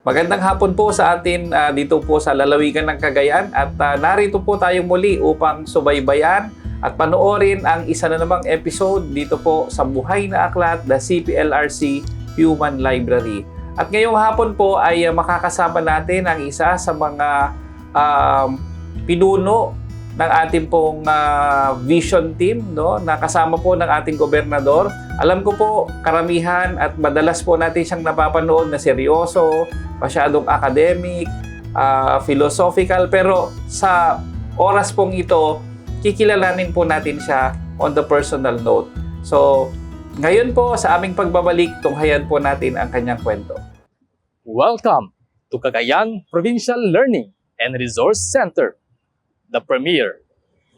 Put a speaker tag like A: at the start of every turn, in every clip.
A: Magandang hapon po sa atin dito po sa lalawigan ng Cagayan at narito po tayong muli upang subaybayan at panoorin ang isa na namang episode dito po sa Buhay na Aklat, the CPLRC Human Library. At ngayong hapon po ay makakasama natin ang isa sa mga pinuno ng ating pong vision team, no? Na kasama po ng ating gobernador. Alam ko po, karamihan at madalas po natin siyang napapanood na seryoso, masyadong academic, philosophical, pero sa oras pong ito, kikilalanin po natin siya on the personal note. So, ngayon po sa aming pagbabalik, tunghayan po natin ang kanyang kwento.
B: Welcome to Cagayan Provincial Learning and Resource Center, the premier,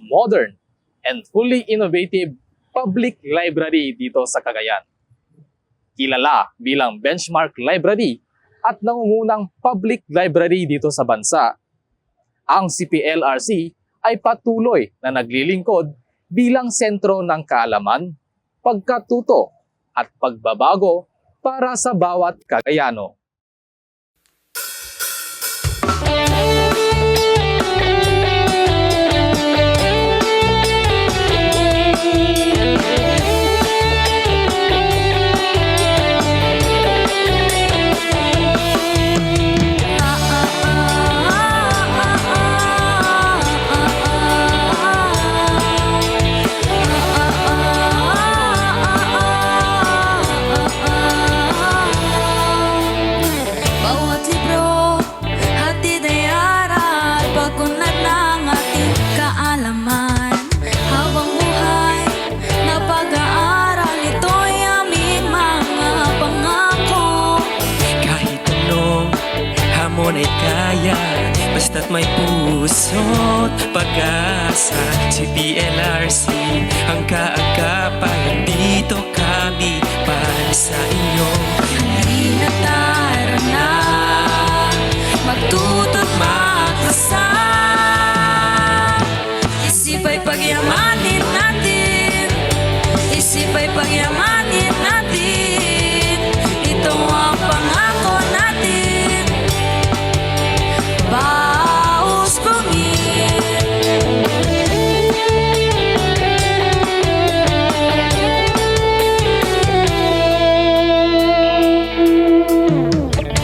B: modern, and fully innovative public library dito sa Cagayan. Kilala bilang benchmark library at nangungunang public library dito sa bansa. Ang CPLRC ay patuloy na naglilingkod bilang sentro ng kaalaman, pagkatuto at pagbabago para sa bawat Cagayano.
C: Basta't may puso't pag-asa, CPLRC ang kaagapan. Dito kami para sa inyo.
D: Halina tara na, magtuto't magrasa. Isip ay pagyamanin natin, isip ay pagyamanin natin. Ito ang pangako natin, Baos Bungin.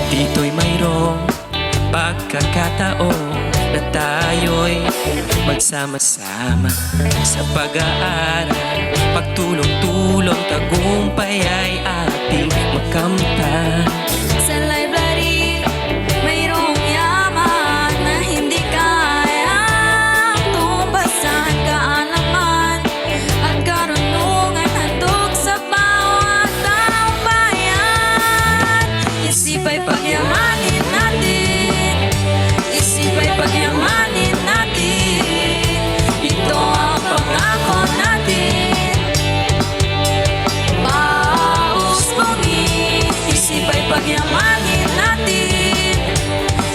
C: Dito'y mayroong pagkakataon na tayo'y magsama-sama sa pag-aaral. Pagtulong-tulong, tagumpay ay ating makamtan.
D: Sa library, mayroong yaman na hindi kayang tumbasan. Kaalaman at karunungan handog sa bawat taong bayan. Isip ay pagyamanin natin, isip ay pagyamanin natin. Ito ang pangako natin, Baos Bungin. Isip ay pagyamanin natin,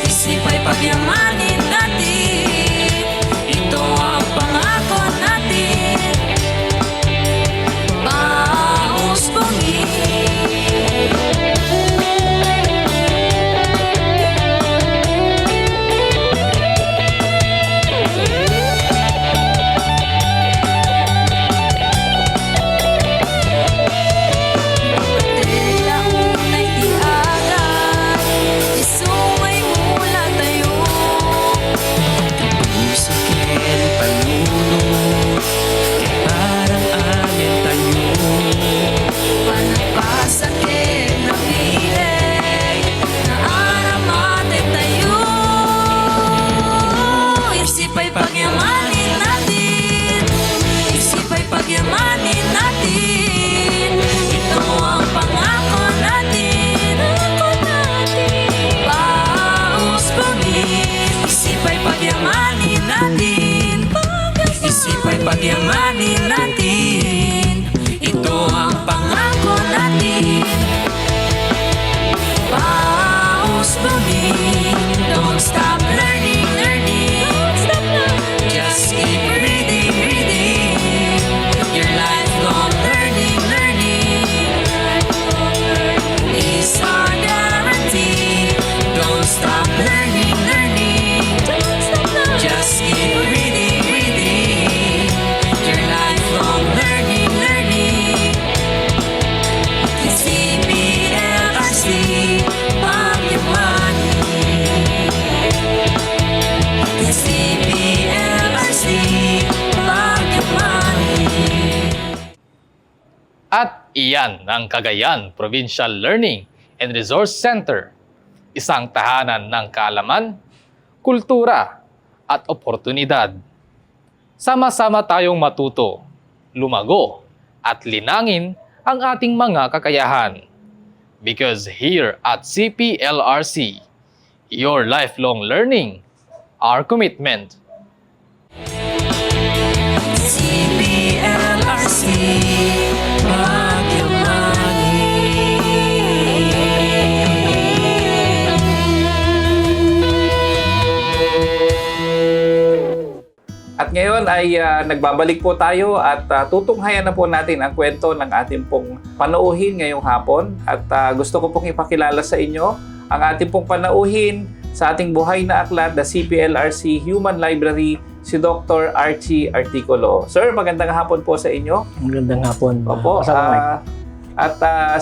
D: isip ay pagyamanin natin. Ito ang pangako natin, Baos Bungin. Tela unay tiaga, isungay mula tayo.
C: Puso ken palunod, kay parang amin tayo.
D: Panagpasakit na piling, na aramatin tayo. Isip ay pagyamanin natin, isip ay pagyamanin natin. Ito ang pangako natin, Baos Bungin. Isip ay pagyamanin natin, isip ay pagyamanin natin. Ito ang pangako natin, Baos Bungin. Don't stop learning, learning. Just keep reading, reading. Your lifelong learning, learning is our guarantee. Don't
B: Iyan ang Cagayan Provincial Learning and Resource Center, isang tahanan ng kaalaman, kultura at oportunidad. Sama-sama tayong matuto, lumago at linangin ang ating mga kakayahan. Because here at CPLRC, your lifelong learning, our commitment.
C: CPLRC, Baguio
A: At ngayon ay nagbabalik po tayo at tutunghayan na po natin ang kwento ng ating pong panauhin ngayong hapon. At gusto ko pong ipakilala sa inyo ang ating pong panauhin sa ating buhay na aklat, the CPLRC Human Library, si Dr. Archie Articulo. Sir, magandang hapon po sa inyo.
E: Magandang hapon.
A: Opo.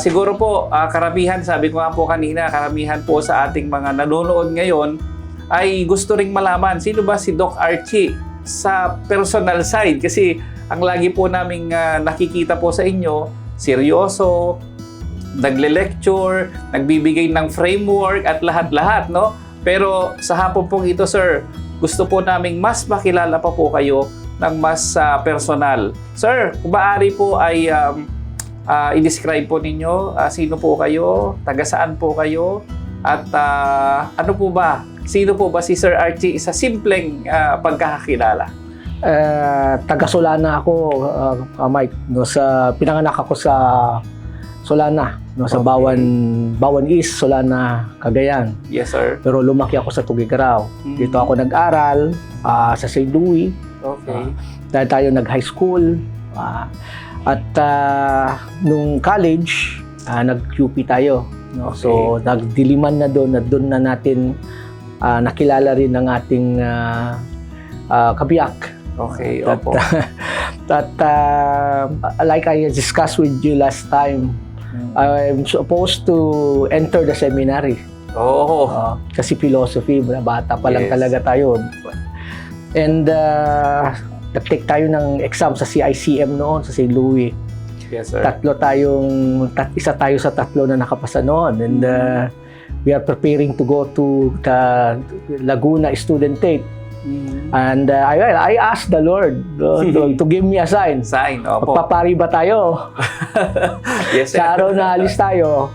A: Siguro po, karamihan, sabi ko nga po kanina, karamihan po sa ating mga nanonood ngayon ay gusto ring malaman sino ba si Doc Archie sa personal side. Kasi ang lagi po naming nakikita po sa inyo, seryoso, nagle-lecture, nagbibigay ng framework at lahat-lahat, no? Pero sa hapon pong ito, sir, gusto po naming mas makilala pa po kayo ng mas personal. Sir, kung maaari po ay i-describe po ninyo sino po kayo, taga saan po kayo, at ano po ba, sino po ba si Sir Archie sa simpleng pagkakakilala?
E: Taga Solana ako, Mike. No, pinanganak ako sa Solana, no, sa
A: Okay.
E: Bawan East, Solana, Cagayan.
A: Yes, sir.
E: Pero lumaki ako sa Tugigaraw. Dito ako nag-aral sa St. Louis.
A: Okay.
E: Dahil tayo nag-high school. At nung college, nag-QP tayo. No? So, nagdiliman na doon at doon na natin nakilala rin ang ating kabiyak.
A: Okay,
E: That,
A: opo.
E: like I discussed with you last time, I'm supposed to enter the seminary.
A: Oo.
E: Kasi philosophy, bata pa lang
A: Yes.
E: talaga tayo. And nag-take tayo ng exam sa CICM noon sa St. Louis.
A: Yes, sir.
E: Isa tayo sa tatlo na nakapasa noon. And we are preparing to go to the Laguna Student Tape. And I asked the Lord to give me a sign.
A: Sign, opo.
E: Magpapari ba tayo?
A: Yes, sir.
E: Sa araw na alis tayo,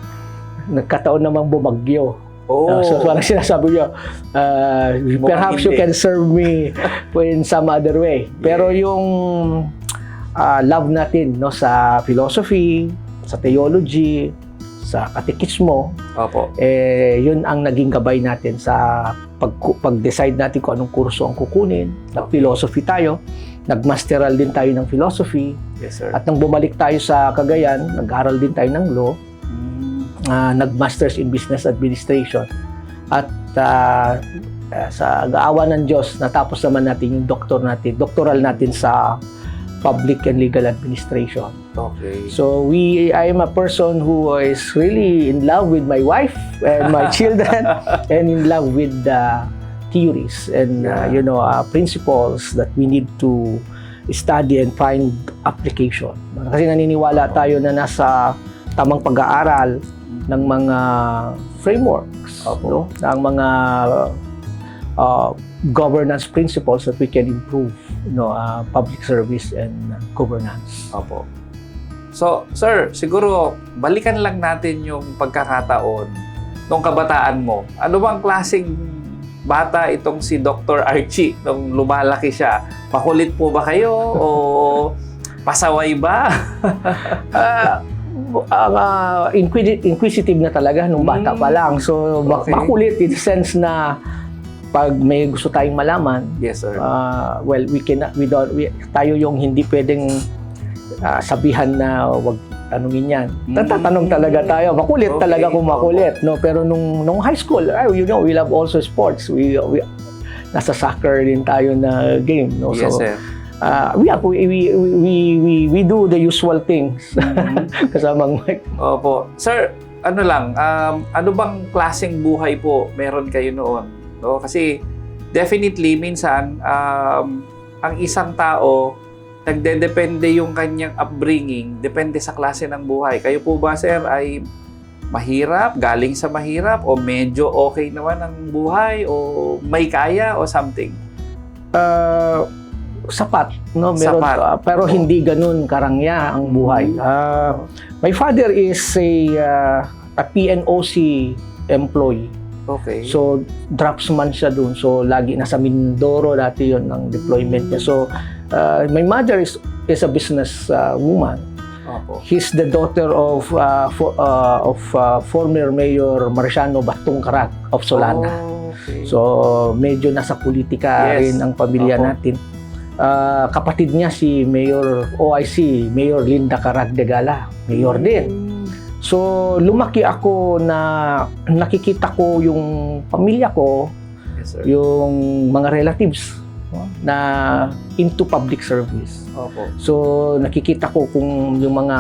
E: nagkataon namang bumagyo.
A: Oh.
E: So parang sinasabi niya, perhaps you
A: hindi.
E: can serve me in some other way. Pero yung love natin, no, sa philosophy, sa theology, sa katekismo,
A: Opo.
E: yun ang naging gabay natin sa pag-decide natin kung anong kurso ang kukunin. Nag-philosophy tayo, nag-masteral din tayo ng philosophy,
A: Yes, sir.
E: at nang bumalik tayo sa Cagayan, nag-aral din tayo ng law, nag-masters in business administration, at sa gaawa ng Diyos, natapos naman natin yung doctoral natin sa public and legal administration.
A: Okay.
E: So I am a person who is really in love with my wife and my children, and in love with the theories and principles that we need to study and find application. Kasi naniniwala tayo na nasa tamang pag-aaral ng mga frameworks, no? Ng mga governance principles that we can improve, public service and governance.
A: Opo. So, sir, siguro balikan lang natin yung pagkakataon nung kabataan mo. Ano bang klaseng bata itong si Dr. Archie nung lumalaki siya? Makulit po ba kayo o pasaway ba?
E: Inquisitive na talaga nung bata pa lang. So,
A: Okay.
E: makulit in the sense na pag may gusto tayong malaman,
A: Yes, sir.
E: tayo yung hindi pwedeng sabihan na wag tanungin yan. Tatanong talaga tayo. Makulit
A: Okay.
E: talaga kung makulit, no? Pero nung high school, we love also sports. We nasa soccer din tayo na game, no?
A: Yes,
E: So,
A: sir.
E: we do the usual things. Kasamang Mike.
A: Opo. Sir, ano lang, ano bang klaseng buhay po meron kayo noon? No? Kasi definitely minsan ang isang tao nagdedepende yung kanyang upbringing, depende sa klase ng buhay. Kayo po ba, sir, ay mahirap, galing sa mahirap, o medyo okay naman ang buhay, o may kaya, o something?
E: Sapat, no? Meron,
A: Sapat.
E: pero hindi ganun karangya ang buhay. My father is a PNOC employee.
A: Okay.
E: So, draftsman siya dun. So, lagi nasa Mindoro dati yon ang deployment niya. So, my mother is a business woman.
A: Opo.
E: He's the daughter of former Mayor Marciano Batungkarag of Solana.
A: Oh, okay.
E: So, medyo nasa politika
A: Yes.
E: rin ang pamilya
A: Opo.
E: natin. Kapatid niya si Mayor OIC, Mayor Linda Carag de Gala, Mayor din. So, lumaki ako na nakikita ko yung pamilya ko,
A: Yes, sir.
E: yung mga relatives no, na into public service.
A: Opo.
E: So, nakikita ko kung yung mga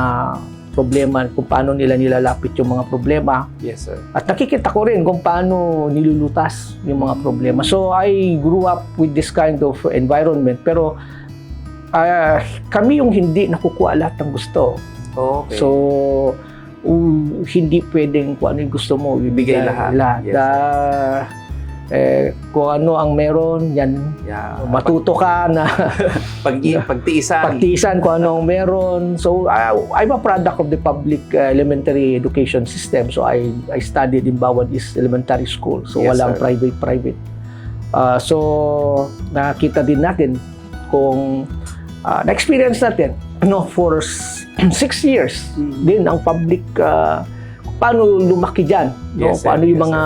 E: problema, kung paano nila nilalapit yung mga problema.
A: Yes, sir.
E: At nakikita ko rin kung paano nilulutas yung mga problema. So, I grew up with this kind of environment. Pero, kami yung hindi nakukuha lahat ng gusto.
A: Okay.
E: So, hindi pwedeng kung ano yung gusto mo,
A: Ibigay
E: ibigay
A: lahat. Yes,
E: kung ano ang meron, yan,
A: yeah.
E: matuto ka na
A: Pagtiisan.
E: pagtiisan kung ano ang meron. So, I'm a product of the public elementary education system. So, I studied in Bawad East Elementary School. So,
A: Yes,
E: walang
A: sir.
E: private. So, nakita din natin kung na-experience natin for 6 years din ang public paano lumaki dyan, no?
A: Yes, sir.
E: Paano yung
A: Yes,
E: mga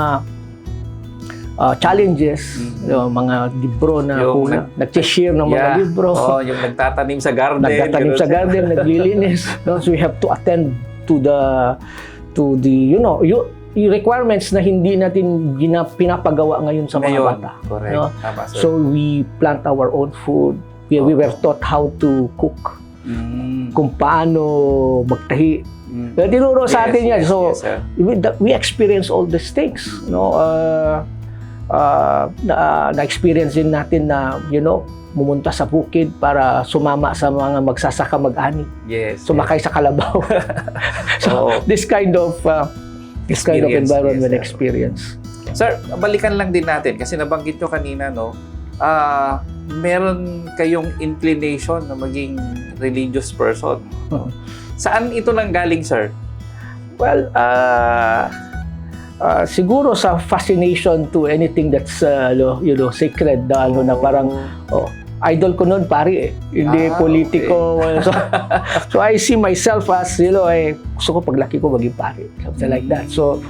E: challenges, mga libro na
A: Yung
E: nag-share ng mga libro,
A: Oh, yung nagtatanim sa garden.
E: nagtatanim sa garden, naglilinis. No? So we have to attend to the yung requirements na hindi natin pinapagawa ngayon sa mga
A: Ngayon.
E: bata.
A: Correct.
E: No?
A: Tama, sir.
E: So we plant our own food. We were taught how to cook, kung paano magtahi. Pero tinuro sa atin yan. So
A: yes, sir.
E: we experience all these things. No? Na-experience din natin na, pumunta sa bukid para sumama sa mga magsasaka mag-ani.
A: Yes.
E: Sumakay sa kalabaw. So,
A: Oo.
E: this kind of
A: Experience,
E: environment
A: yes, sir.
E: experience.
A: Sir, balikan lang din natin kasi nabanggit nyo kanina, no? Meron kayong inclination na maging religious person. Saan ito nanggaling, sir?
E: Well, siguro sa fascination to anything that's sacred, na parang idol ko noon pari hindi politiko. So I see myself as gusto ko paglaki ko maging pari, something like that. So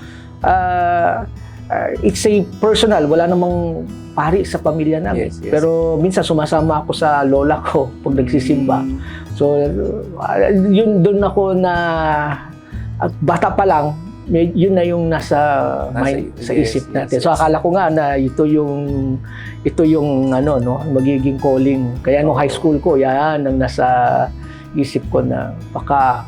E: it's a personal, wala namang pari sa pamilya namin.
A: Yes.
E: Pero minsan sumasama ako sa lola ko pag nagsisimba. So yun doon ako na at bata pa lang, yun na yung nasa mind, sa isip natin. So akala ko nga na ito yung magiging calling. Kaya nung high school ko, yan ang nasa isip ko na baka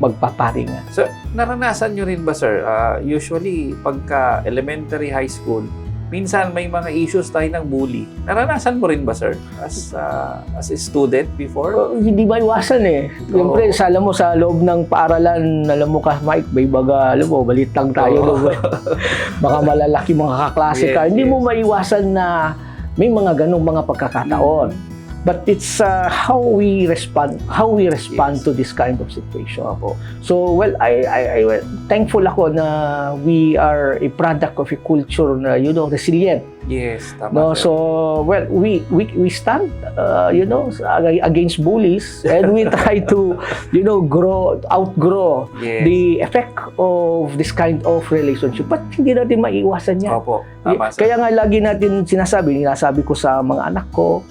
E: magpapari nga.
A: So, naranasan nyo rin ba, sir? Usually, pagka elementary, high school, minsan may mga issues tayo ng bully. Naranasan mo rin ba, sir? As a student before?
E: Hindi maiwasan eh. Siyempre, alam mo, sa loob ng paaralan, alam mo ka, Mike, may baga, alam mo, balit lang tayo. Baka malalaki mga kaklase ka. Hindi mo maiwasan na may mga ganong mga pagkakataon. But it's how we respond to this kind of situation. So, well, I thankful ako na we are a product of a culture na, resilient.
A: Yes,
E: No,
A: tama, sir.
E: so well, we stand, against bullies, and we try to, outgrow
A: Yes.
E: the effect of this kind of relationship. But hindi natin maiwasan yan.
A: Opo, tama, sir.
E: Kaya nga lagi natin sinasabi ko sa mga anak ko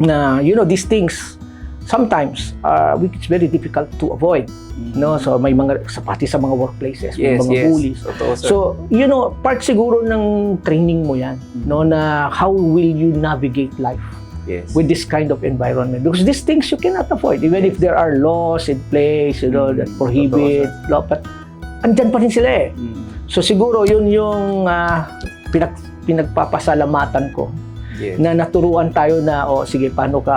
E: na, these things sometimes it's very difficult to avoid. No, so may mga pati sa mga workplaces, may mga bullies.
A: Totoo, sir.
E: So, part siguro ng training mo 'yan, no, na how will you navigate life
A: yes.
E: with this kind of environment, because these things you cannot avoid even if there are laws in place, that prohibit, but andyan pa rin sila eh. So siguro yun yung pinagpapasalamatan ko
A: Yes.
E: na naturuan tayo na, sige, paano ka,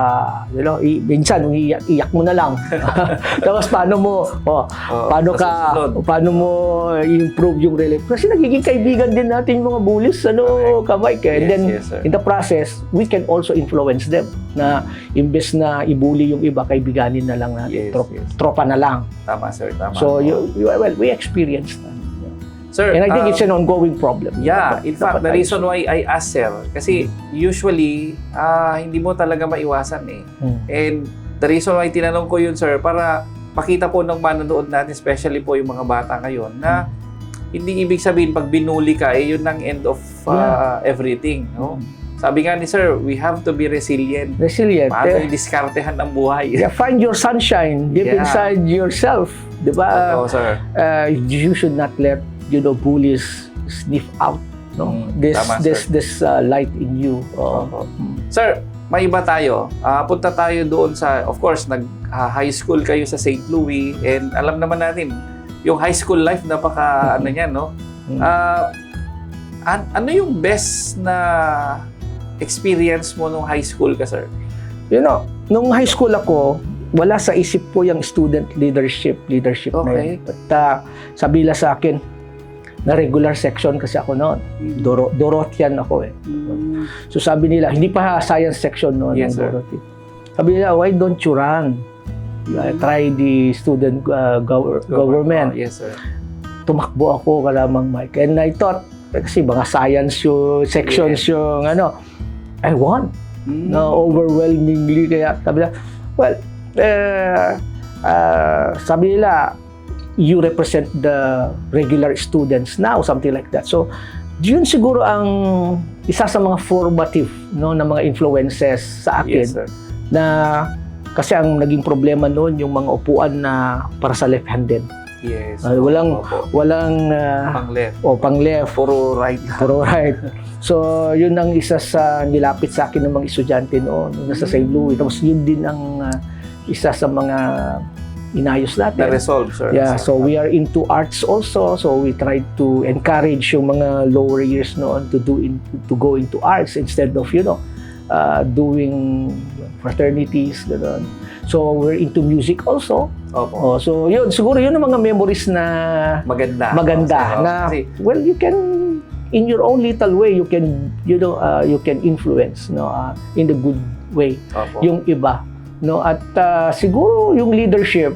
E: minsan, iyak mo na lang. Tapos, paano mo, paano
A: sa
E: ka,
A: susunod.
E: paano mo i-improve yung relationship. Kasi nagiging kaibigan din natin yung mga bullies, kamay. And then,
A: Yes, sir.
E: in the process, we can also influence them na imbes na ibuli yung iba, kaibiganin na lang natin.
A: Yes, yes.
E: Tropa na lang.
A: Tama, sir. Tama.
E: So, we experienced that.
A: Sir,
E: And I think it's an ongoing problem.
A: yeah, in fact, the
E: Dapat
A: reason why I asked, sir, kasi usually, hindi mo talaga maiwasan eh. And the reason why tinanong ko yun, sir, para makita po ng manonood natin, especially po yung mga bata ngayon, na hindi ibig sabihin pag binuli ka, yun ang end of everything. No? Sabi nga ni sir, we have to be resilient.
E: Resilient.
A: Paano i-diskartehan ang buhay?
E: Yeah, find your sunshine deep
A: Yeah.
E: inside yourself. Diba?
A: Oo, sir.
E: You should not let bullies sniff out
A: Tama,
E: this light in you.
A: Opo. Sir, may iba tayo. Punta tayo doon sa, of course, high school kayo sa St. Louis, and alam naman natin, yung high school life, napaka, ano yan, no? Ano yung best na experience mo nung high school ka, sir?
E: Nung high school ako, wala sa isip ko yung student leadership na
A: Okay.
E: yun. But sabi nila sa akin, na regular section kasi ako noon. Dorothian ako eh. So sabi nila, hindi pa science section noon
A: Yes,
E: ng
A: sir.
E: Dorothy. Sabi nila, why don't you run? Try the student government.
A: Yes, sir.
E: Tumakbo ako kalamang, Mike. And I thought, kasi mga science yung sections yung I won. Overwhelmingly. Kaya sabi nila, well, sabi nila, you represent the regular students now, something like that. So, yun siguro ang isa sa mga formative na mga influences sa akin.
A: Yes, sir.
E: Na kasi ang naging problema noon yung mga upuan na para sa left-handed.
A: Yes.
E: Walang
A: pang-left.
E: pang left,
A: Puro right.
E: puro right. So, yun ang isa sa nilapit sa akin ng mga estudyante noon, nasa St. Louis. Tapos yun din ang isa sa mga inayos natin.
A: Na-resolve, sir.
E: Yeah, so we are into arts also. So we try to encourage yung mga lower years noon to go into arts instead of doing fraternities, gano'n. So we're into music also.
A: Opo.
E: So yun, siguro yun ang mga memories na
A: Maganda.
E: na
A: Kasi,
E: well, you can in your own little way you can you can influence in the good way
A: opo.
E: yung iba, at siguro yung leadership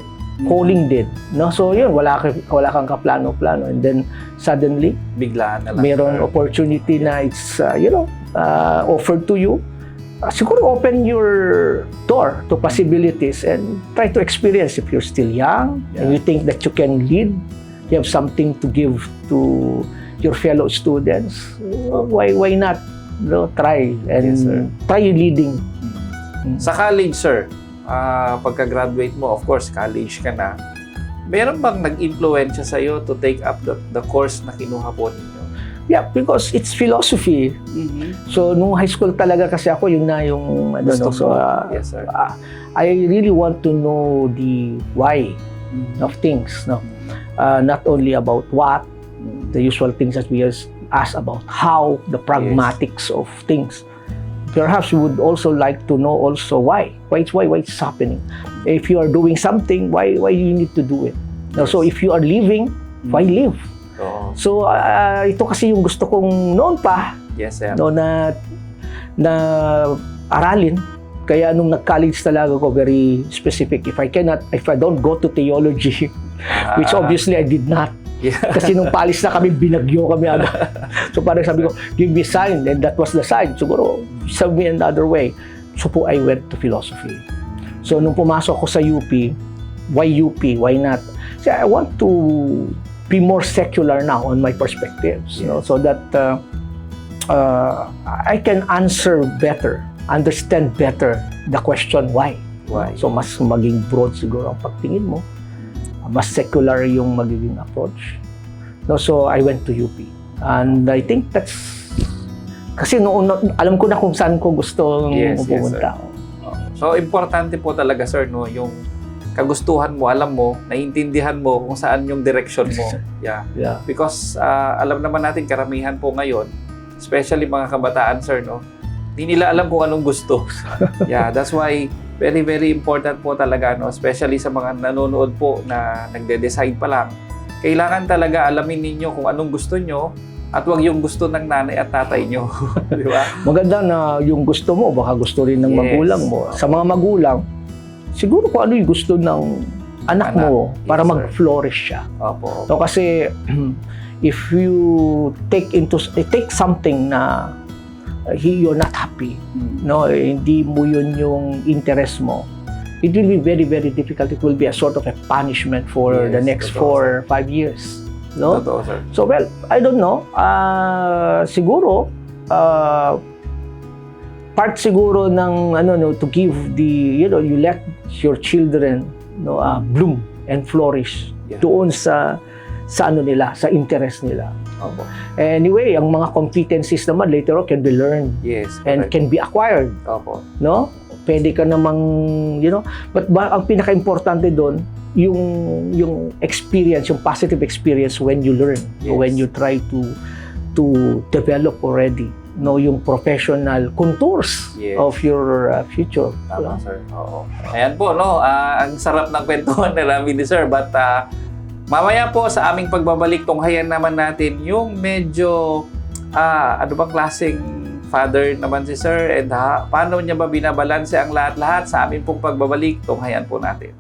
E: calling din, so yun, wala kang kaplano-plano, and then suddenly
A: Biglaan na lang.
E: mayroon
A: sir.
E: opportunity na it's offered to you. Siguro open your door to possibilities and try to experience. If you're still young and you think that you can lead, you have something to give to your fellow students, why not try and
A: Yes, sir.
E: try leading.
A: Sa college, sir, pagka-graduate mo, of course, college ka na, meron bang nag-influensya sa'yo to take up the course na kinuha po ninyo?
E: Yeah, because it's philosophy. So, nung high school talaga kasi ako, yun na yung,
A: Gusto
E: so,
A: mo? Yes, sir.
E: I really want to know the why of things, not only about what, the usual things that we ask about, how, the pragmatics of things. Perhaps we would also like to know also why it's happening. If you are doing something, why you need to do it? So, if you are living, why live?
A: Oo.
E: So, ito kasi yung gusto kong noon pa,
A: Yes, sir.
E: na aralin. Kaya nung nag-college talaga ako, very specific. If I don't go to theology, which obviously I did not.
A: Yeah.
E: Kasi nung palis na kami, binagyo kami agad. So parang sabi ko, give me sign, and that was the sign. Siguro, saw me another way. So po, I went to philosophy. So nung pumasok ako sa UP, why UP? Why not? So I want to be more secular now on my perspectives, so that I can answer better, understand better the question why.
A: Why?
E: So mas maging broad siguro ang pagtingin mo, mas secular yung magiging approach. So I went to UP, and I think that's kasi noon alam ko na kung saan ko gusto pumunta.
A: So, importante po talaga, sir, yung kagustuhan mo, alam mo, naiintindihan mo kung saan yung direction mo. Yeah. Because alam naman natin, karamihan po ngayon, especially mga kabataan, sir, Hindi nila alam kung anong gusto. Yeah, that's why very, very important po talaga, no? Especially sa mga nanonood po na nagde-decide pa lang. Kailangan talaga alamin ninyo kung anong gusto nyo at wag yung gusto ng nanay at tatay nyo. Di ba?
E: Maganda na yung gusto mo, baka gusto rin ng
A: Yes.
E: magulang mo. Sa mga magulang, siguro kung ano yung gusto ng anak mo
A: Yes,
E: para
A: sir.
E: mag-flourish siya.
A: Opo.
E: So kasi if you take something na you're not happy, no, hindi mo yun yung interest mo, it will be very, very difficult. It will be a sort of a punishment for
A: Yes,
E: the next
A: totoo,
E: 4 or 5 years. No?
A: Totoo, sir.
E: So, well, I don't know. Siguro, part siguro ng, to give you let your children, bloom and flourish
A: Yeah.
E: doon sa nila, sa interest nila.
A: Opo.
E: Anyway, ang mga competencies naman later on can be learned
A: Yes.
E: and
A: correct.
E: can be acquired,
A: Opo.
E: no? Pwede ka namang, but ang pinaka-importante doon, yung experience, yung positive experience when you learn,
A: Yes.
E: when you try to develop already, yung professional contours
A: Yes.
E: of your future.
A: Tama, sir. Oo. Ayan po, no? Ang sarap ng kwentuhan na namin ni sir. But mamaya po sa aming pagbabalik, tunghayan naman natin yung medyo, ano bang klaseng father naman si sir and paano niya ba binabalanse ang lahat-lahat sa aming pong pagbabalik, tunghayan po natin.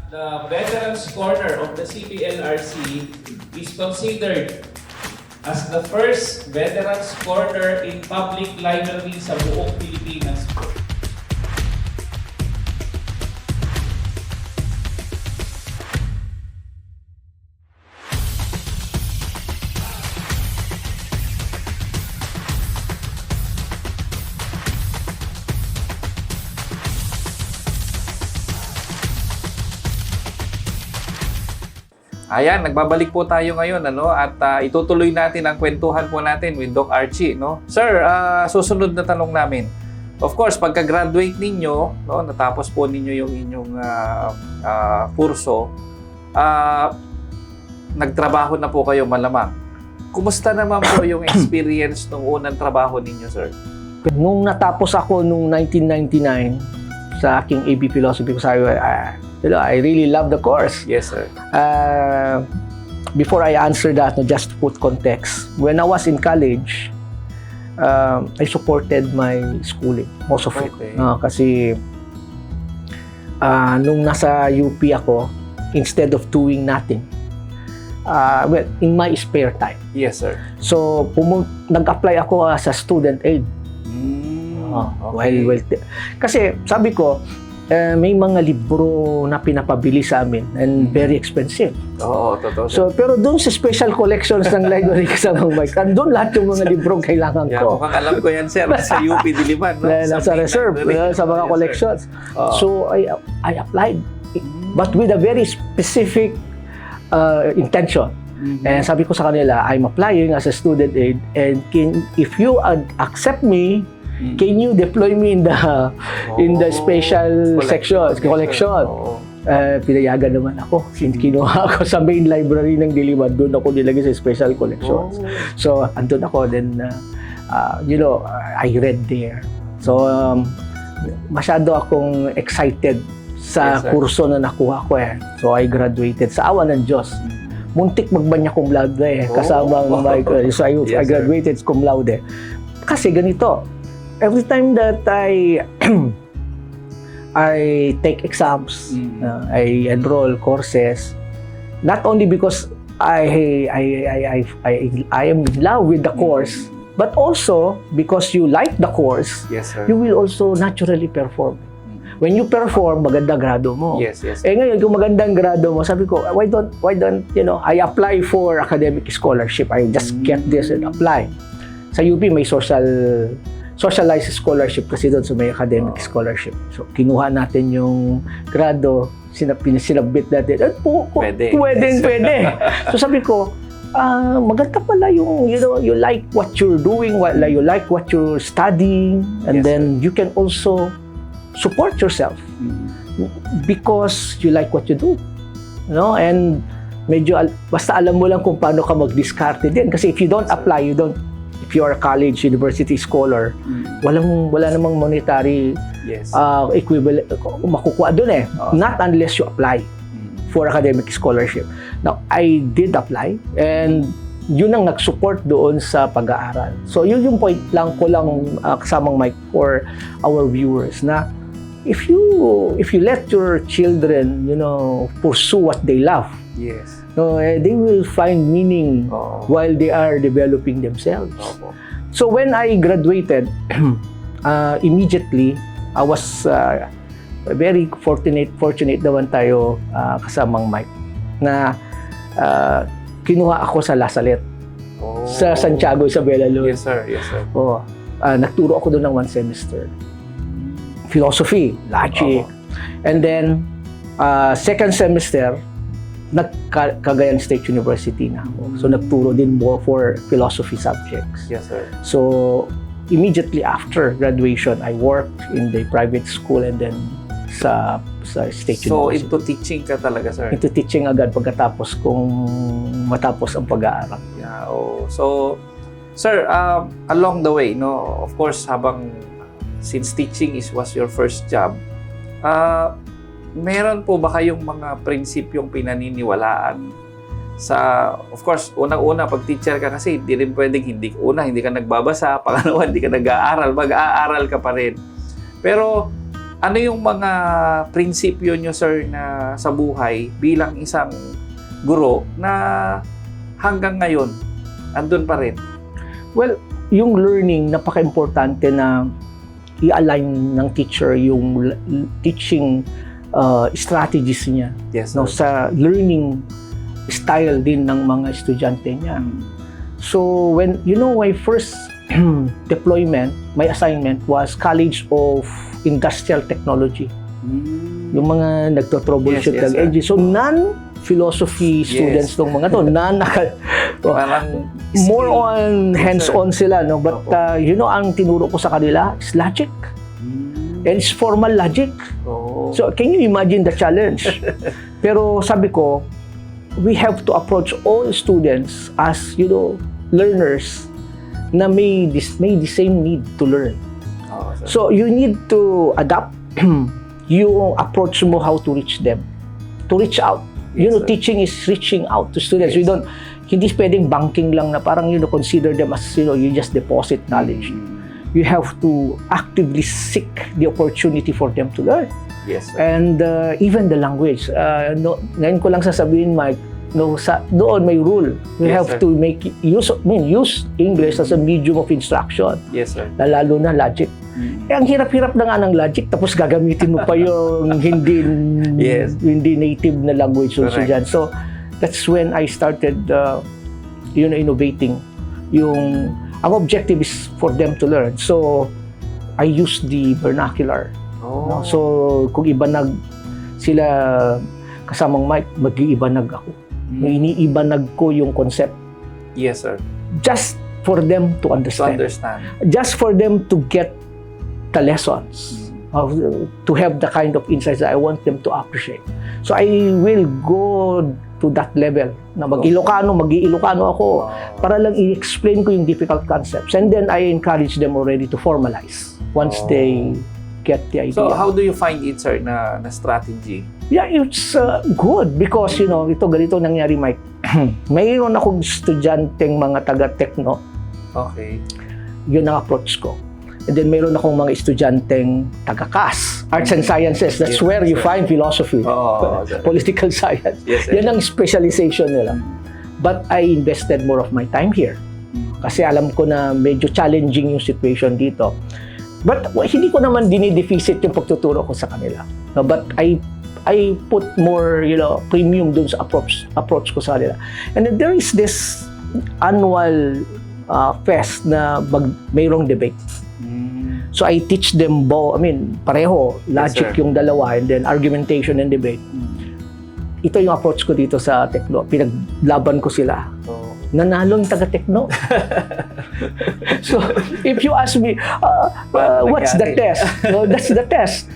A: The Veterans Corner of the CPLRC is considered as the first Veterans Corner in public library sa buong Pilipinas. Ayan, nagbabalik po tayo ngayon, at itutuloy natin ang kwentuhan po natin with Doc Archie, no? Sir, susunod na tanong namin. Of course, pagka-graduate ninyo, natapos po ninyo yung inyong kurso, nagtrabaho na po kayo malamang. Kumusta naman po yung experience ng unang trabaho ninyo, sir?
E: Nung natapos ako nung 1999 sa aking AB Philosophy, sabi ko, I really love the course.
A: Yes, sir.
E: Before I answer that, just to put context, when I was in college, I supported my schooling, most of it.
A: Okay.
E: Kasi nung nasa UP ako, instead of doing nothing, in my spare time.
A: Yes, sir.
E: So, nag-apply ako as a student aid.
A: Okay.
E: Kasi sabi ko, may mga libro na pinapabili sa amin and very expensive.
A: Oo, totoo, sir.
E: So, pero doon sa special collections ng library kasamang Mike, doon lahat yung mga librong kailangan
A: Yeah,
E: ko.
A: mukhang alam ko yan, sir. Sa UP Diliman, no?
E: Nasa
A: main
E: reserve,
A: library.
E: sa mga
A: Yes,
E: collections.
A: sir. Oo.
E: So, I applied, but with a very specific intention. And sabi ko sa kanila, I'm applying as a student aid and if you accept me, can you deploy me in the special sections, collection?
A: Oo.
E: Pinayagan naman ako. Kinuha ako sa main library ng Diliman. Doon ako nilagay sa special collections. So, andun ako. Then, I read there. So, masyado akong excited sa
A: Yes, sir.
E: kurso na nakuha ko eh. So, I graduated sa awa ng Diyos. Muntik magbanya cum laude eh. Kasamang so, I
A: Yes, sir.
E: graduated cum laude. Kasi ganito, every time that I take exams, I enroll courses, not only because I am in love with the course, but also because you like the course,
A: Yes, sir.
E: you will also naturally perform. When you perform, maganda grado mo.
A: Yes, yes.
E: Ngayon, kung magandang grado mo, sabi ko, why don't, I apply for academic scholarship. I just get this and apply. Sa UP, may socialized scholarship kasi doon, so may academic scholarship. So, kinuha natin yung grado, sinabit natin,
A: Pwede.
E: Pwede. So, sabi ko, maganda pala yung, you like what you're doing, you like what you're studying, and
A: Yes,
E: then you can also support yourself because you like what you do. No? And medyo, basta alam mo lang kung paano ka mag-discarte din. Kasi if you don't apply, if you are a college, university scholar, wala namang monetary
A: Yes.
E: equivalent makukuha doon eh. Not unless you apply for academic scholarship. Now, I did apply and yun ang nag-support doon sa pag-aaral. So, yun yung point lang ko lang kasamang mic for our viewers na if you let your children, pursue what they love,
A: Yes.
E: they will find meaning
A: Oo.
E: while they are developing themselves.
A: Opo.
E: So when I graduated, immediately I was very fortunate naman tayo kasamang Mike na kinuha ako sa La Salle
A: Oh.
E: sa Santiago, Isabela,
A: Yes, sir. Yes, sir.
E: Oh, nagturo ako doon ng 1 semester. Philosophy, logic. And then second semester Cagayan State University na ako. So nagturo din more for philosophy subjects.
A: Yes, sir.
E: So immediately after graduation, I worked in the private school and then sa State
A: So,
E: University.
A: into teaching ka talaga, sir?
E: Into teaching agad pagkatapos kung matapos ang pag-aaral.
A: Yeah, oh. So, sir, along the way, of course, since teaching was your first job, meron po ba kayong mga prinsipyong pinaniniwalaan of course, unang-una, pag teacher ka kasi, hindi rin pwedeng hindi ka nagbabasa, pangalawa, hindi ka nag-aaral, mag-aaral ka pa rin. Pero, ano yung mga prinsipyo nyo, sir, na sa buhay bilang isang guro na hanggang ngayon, andun pa rin?
E: Well, yung learning, napaka-importante na i-align ng teacher yung teaching strategies niya.
A: Yes,
E: No,
A: sir.
E: sa learning style din ng mga estudyante niya. So when my first deployment, my assignment was College of Industrial Technology. Yung mga nagto-troubleshoot
A: Yes, yes,
E: ng
A: sir.
E: engine. So non-philosophy students tong mga to,
A: Parang
E: more on hands-on sila, no? But
A: Opo.
E: ang tinuro ko sa kanila is logic. And it's formal logic.
A: Oh.
E: So, can you imagine the challenge? Pero sabi ko, we have to approach all students as, learners na may the same need to learn.
A: Oh, sir.
E: So, you need to adapt yung approach mo how to reach them. To reach out.
A: Yes, sir.
E: Teaching is reaching out to students.
A: Yes.
E: Hindi pwedeng banking lang na parang, consider them as, you just deposit knowledge. You have to actively seek the opportunity for them to learn.
A: Yes, sir.
E: And even the language. Ngayon ko lang sasabihin, Mike, doon may rule. We
A: Yes,
E: have
A: sir.
E: to use English as a medium of instruction.
A: Yes, sir.
E: Lalo na logic. Ang hirap-hirap na nga ng logic, tapos gagamitin mo pa yung
A: Yes.
E: hindi native na language also
A: Correct.
E: dyan. So, that's when I started innovating. Ang objective is for them to learn. So, I use the vernacular.
A: Oh.
E: No? So, kung ibanag sila kasamang Mike, mag-iibanag ako. Iniibanag ko yung concept
A: Yes, sir.
E: just for them to
A: To
E: understand.
A: understand.
E: Just for them to get the lessons. To have the kind of insights that I want them to appreciate. So, I will go to that level na mag-Ilocano ako para lang i-explain ko yung difficult concepts. And then, I encourage them already to formalize once they get the idea.
A: So, how do you find it, sir, na strategy?
E: Yeah, it's good because, ito ganito nangyari, Mike. Mayroon akong estudyanteng mga taga-techno.
A: Okay.
E: Yun ang approach ko. And then mayroon akong mga estudyanteng taga-CAS, Arts and Sciences. That's
A: Yes,
E: where you
A: sir.
E: find philosophy,
A: Oo, sir.
E: political science.
A: Yes, sir.
E: Yan ang specialization nila. But I invested more of my time here. Kasi alam ko na medyo challenging yung situation dito. But hindi ko naman dinideficit yung pagtuturo ko sa kanila. No, but I put more, premium dun sa approach ko sa kanila. And then there is this annual fest na mayroong debate. So I teach them pareho, logic
A: sir.
E: yung dalawa, and then argumentation and debate. Ito yung approach ko dito sa Techno. Pinaglaban ko sila.
A: So,
E: nanalo yung taga-Tekno. So, if you ask me, what's the test? No, that's the test.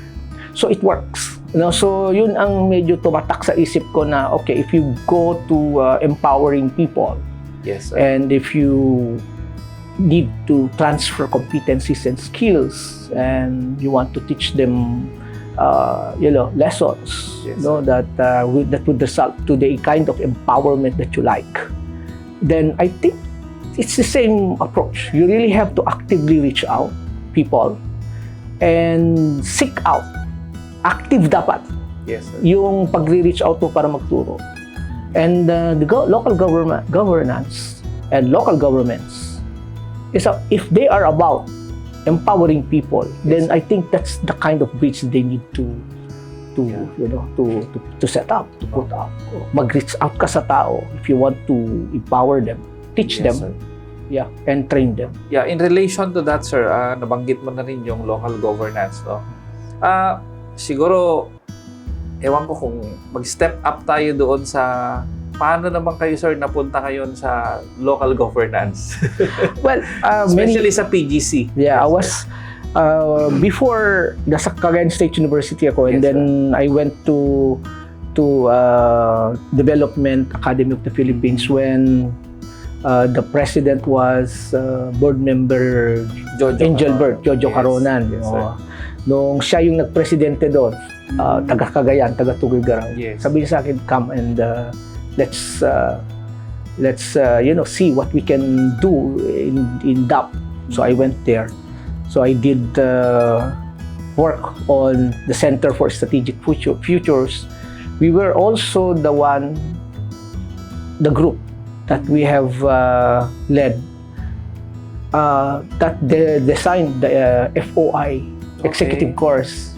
E: So, it works. No, so, yun ang medyo tumatak sa isip ko na, okay, if you go to empowering people,
A: Yes, sir.
E: and if you need to transfer competencies and skills, and you want to teach them, lessons,
A: Yes,
E: that would result to the kind of empowerment that you like, then I think it's the same approach. You really have to actively reach out people and seek out. Active dapat
A: Yes, sir.
E: yung pagre-reach out mo para magturo. And the local governance and local governments if they are about empowering people, then I think that's the kind of bridge they need to set up, to put up. Mag-reach out ka sa tao if you want to empower them, teach
A: Yes,
E: them,
A: sir.
E: and train them.
A: Yeah, in relation to that, sir, nabanggit mo na rin yung local governance, no? Siguro, ewan ko kung mag-step up tayo doon sa paano naman kayo, sir, napunta kayo sa local governance?
E: Well,
A: Especially sa PGC.
E: Yeah, I was before nasa Cagayan State University ako, and
A: Yes,
E: then I went to Development Academy of the Philippines when the president was board member Engelbert Jojo Caronan.
A: Yes, sir.
E: Nung siya yung nagpresidente doon, taga Cagayan, taga Tuguegarao.
A: Yes.
E: Sabi niya sa akin, come and let's see what we can do in DAP. So I went there. So I did work on the Center for Strategic Futures. We were also the group that we have led that designed the FOI, Executive Course,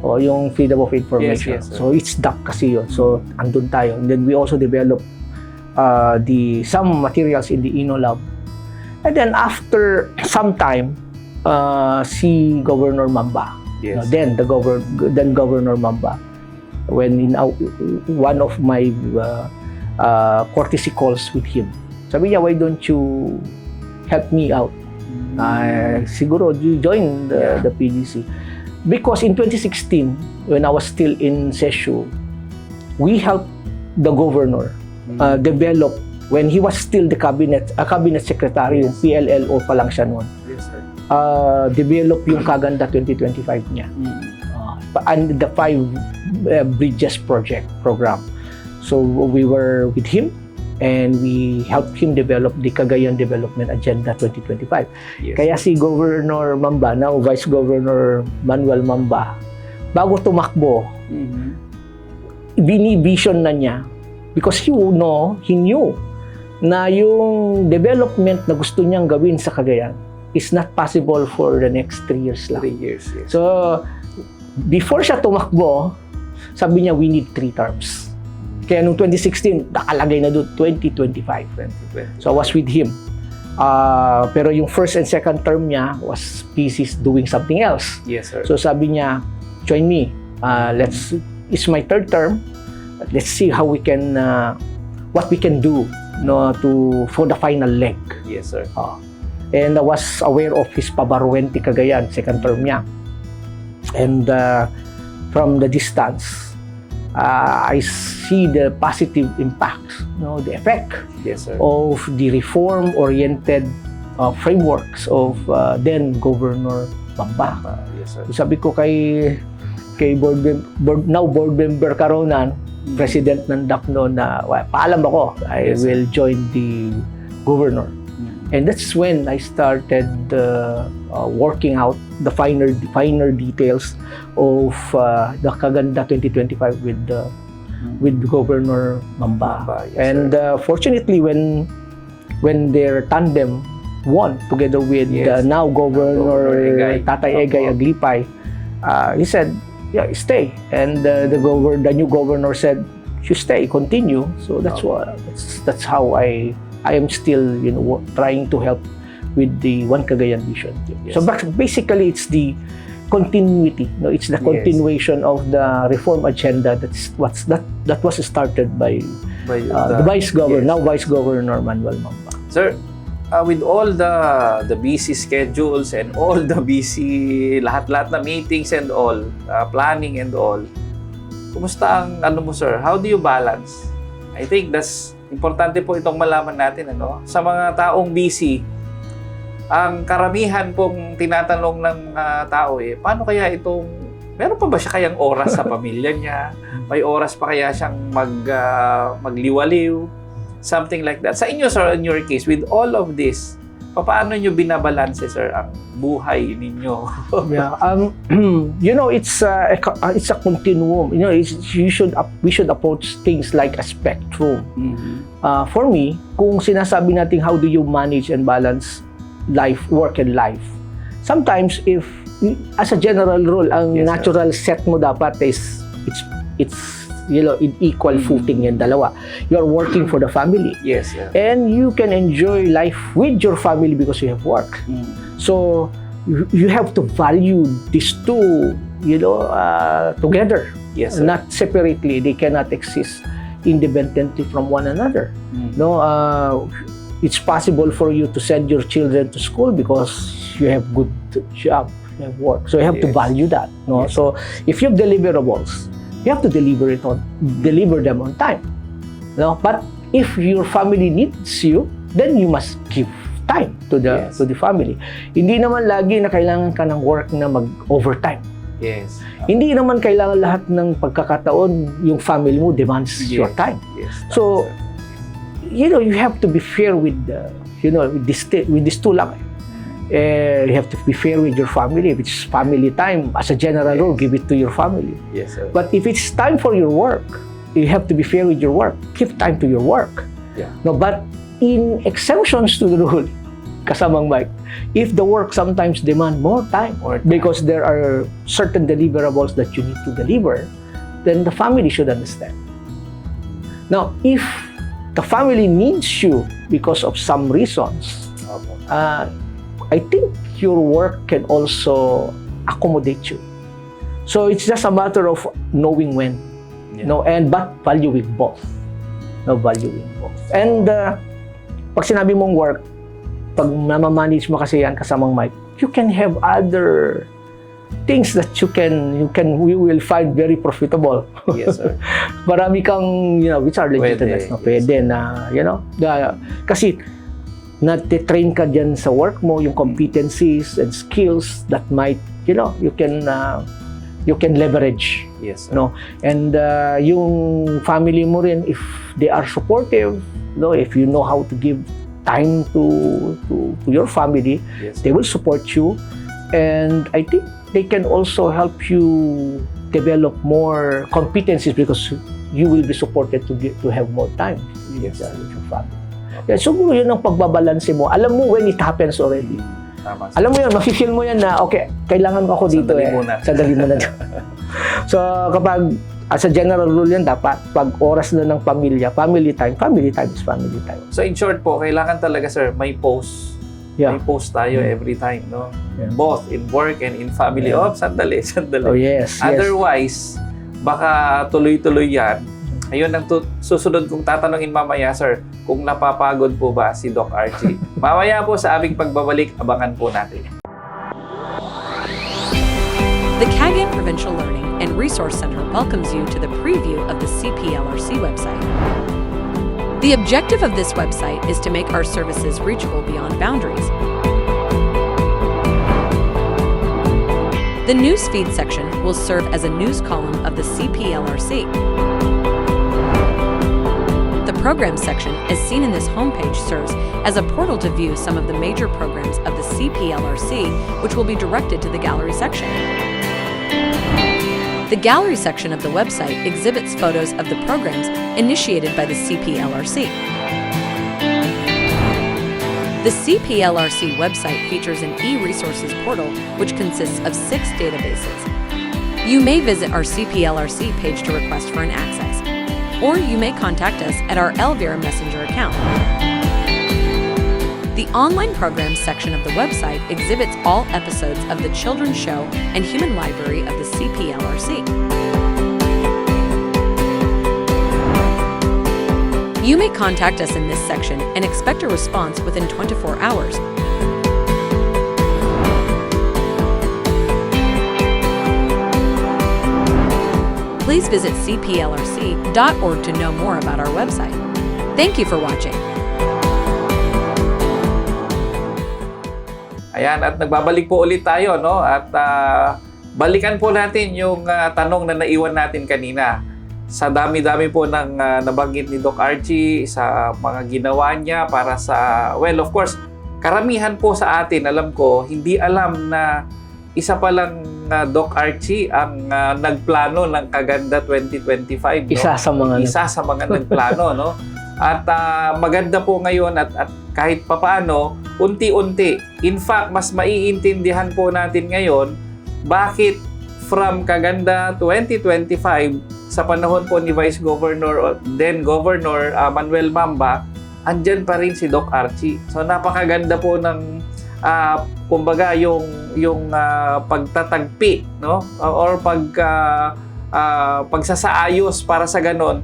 E: o yung Freedom of Information.
A: Yes, yes, sir.
E: So it's DAP kasi yun. So andun tayo. And then we also developed some materials in the INOLab. And then after some time, si Governor Mamba,
A: Yes.
E: then Governor Mamba, when in one of my courtesy calls with him, sabi niya, why don't you help me out? Siguro you join the PGC. Because in 2016, when I was still in SESU, we helped the governor develop, when he was still the cabinet secretary, yung PLLO pa lang siya noon,
A: Yes, sir.
E: develop yung Kaganda 2025 niya. And the 5 Bridges program. So we were with him, and we helped him develop the Cagayan Development Agenda 2025.
A: Yes.
E: Kaya si Governor Mamba, now Vice Governor Manuel Mamba, bago tumakbo, bini-vision na niya, because he knew na yung development na gusto niyang gawin sa Cagayan is not possible for the next 3 years lang.
A: 3 years, yes.
E: So, before siya tumakbo, sabi niya, we need 3 terms. Kaya nung 2016, nakalagay na doon 2025.
A: 2020.
E: So I was with him. Pero yung first and second term niya was busy doing something else.
A: Yes, sir.
E: So sabi niya, join me. It's my third term. Let's see how we can, what we can do, for the final leg.
A: Yes, sir.
E: And I was aware of his Pabaruente Cagayan, second term niya. And from the distance, I see the positive impact, the effect
A: Yes, sir.
E: of the reform-oriented frameworks of then Governor Mamba.
A: Yes, sir.
E: So sabi ko kay now board member Caronan, president ng DAP noon, na paalam ako, I
A: Yes, sir.
E: will join the governor. And that's when I started working out the finer details of the Kaganda 2025 with Governor Mamba.
A: Mamba, yes,
E: And fortunately, when their tandem won together with
A: Yes.
E: now Governor
A: Egay.
E: Tatay Egay Aglipay, he said, "Yeah, stay." And the new governor said, "You stay, continue." So that's how I am still, trying to help with the One Cagayan vision.
A: Yes.
E: So basically, it's the continuity. It's the
A: Yes.
E: continuation of the reform agenda that was started by the Vice Governor,
A: yes.
E: now Vice Governor Manuel Mamba.
A: Sir, with all the busy schedules and all the busy lahat-lahat na meetings and all, planning and all, kumusta ang ano mo, sir? How do you balance? I think that's importante po itong malaman natin, ano? Sa mga taong busy, ang karamihan pong tinatanong ng tao paano kaya itong, meron pa ba siya kayang oras sa pamilya niya? May oras pa kaya siyang magliwaliw? Something like that. Sa inyo, sir, in your case, with all of this, paano nyo binabalanse, sir, ang buhay ninyo?
E: Yeah, you know, it's a continuum. You know, we should approach things like a spectrum. For me, kung sinasabi natin how do you manage and balance life, work and life, sometimes if as a general rule, ang
A: Yes, sir.
E: natural set mo dapat is it's you know, in equal footing yung dalawa. You're working for the family.
A: Yes, sir.
E: And you can enjoy life with your family because you have work. So you have to value these two, you know, together,
A: Yes, sir.
E: not separately. They cannot exist independently from one another. No, it's possible for you to send your children to school because you have good job, you have work. So you have to
A: Yes.
E: value that. No,
A: Yes.
E: so if you have deliverables, you have to deliver them on time. No, but if your family needs you, then you must give time to the family. Hindi naman lagi na kailangan ka ng work na mag-overtime.
A: Yes.
E: Hindi naman kailangan lahat ng pagkakataon yung family mo demands your time.
A: Yes.
E: So, you know, you have to be fair with you know, with this two lang. You have to be fair with your family. If it's family time, as a general rule, give it to your family.
A: Yes, sir.
E: But if it's time for your work, you have to be fair with your work. Give time to your work.
A: Yeah.
E: No, but in exemptions to the rule, kasamang Mike, if the work sometimes demand more time, because there are certain deliverables that you need to deliver, then the family should understand. Now, if the family needs you because of some reasons, I think your work can also accommodate you. So it's just a matter of knowing when, no, and but valuing both. No, valuing both. And pag sinabi mong work, pag mamamanage mo kasi yan kasamang Mike, you can have other things that you will find very profitable.
A: Yes, sir.
E: Marami kang, you know, which are legitimate, no? Pwede na, you know, kasi na-train ka dyan sa work mo, yung competencies and skills that might, you know, you can leverage.
A: Yes, sir.
E: No, and yung family mo rin, if they are supportive, no, if you know how to give time to your family,
A: Yes,
E: they will support you, and I think they can also help you develop more competencies because you will be supported to have more time with
A: Yes,
E: with your family. Yeah, siguro yun ang pagbabalanse mo. Alam mo when it happens already.
A: Tama, sir.
E: Alam mo yun, mafe-feel mo yan na, okay, kailangan ko ako dito
A: Sandali muna.
E: Sandali muna. So, kapag, as a general rule yan, dapat, pag oras na ng pamilya, family time is family time.
A: So in short po, kailangan talaga, sir, may post.
E: Yeah.
A: May post tayo every time, no?
E: Yeah.
A: Both in work and in family.
E: Yeah.
A: Oh, sandali.
E: Oh, yes.
A: Otherwise, baka tuloy-tuloy yan. Ayun ang susunod kong tatanungin mamaya, sir, kung napapagod po ba si Doc Archie. Mamaya po sa aming pagbabalik, abangan po natin.
F: The Cagayan Provincial Learning and Resource Center welcomes you to the preview of the CPLRC website. The objective of this website is to make our services reachable beyond boundaries. The newsfeed section will serve as a news column of the CPLRC. The programs section, as seen in this homepage, serves as a portal to view some of the major programs of the CPLRC, which will be directed to the gallery section. The gallery section of the website exhibits photos of the programs initiated by the CPLRC. The CPLRC website features an e-resources portal which consists of 6 databases. You may visit our CPLRC page to request for an access, or you may contact us at our Elvira Messenger account. The online programs section of the website exhibits all episodes of the Children's Show and Human Library of the CPLRC. You may contact us in this section and expect a response within 24 hours. Please visit cplrc.org to know more about our website. Thank you for watching.
A: Ayan, at nagbabalik po ulit tayo, no? At balikan po natin yung tanong na naiwan natin kanina. Sa dami-dami po ng nabanggit ni Doc Archie, sa mga ginawa niya para sa, well, of course, karamihan po sa atin, alam ko, hindi alam na isa pa lang Doc Archie ang nagplano ng Kaganda 2025. No?
E: Isa sa mga
A: nagplano, no? At maganda po ngayon at kahit papaano, unti-unti. In fact, mas maiintindihan po natin ngayon bakit from Kaganda 2025 sa panahon po ni Vice Governor, then Governor Manuel Mamba, andyan pa rin si Doc Archie. So napakaganda po ng kumbaga yung pagtatagpi, no? Or pagsasaayos para sa ganon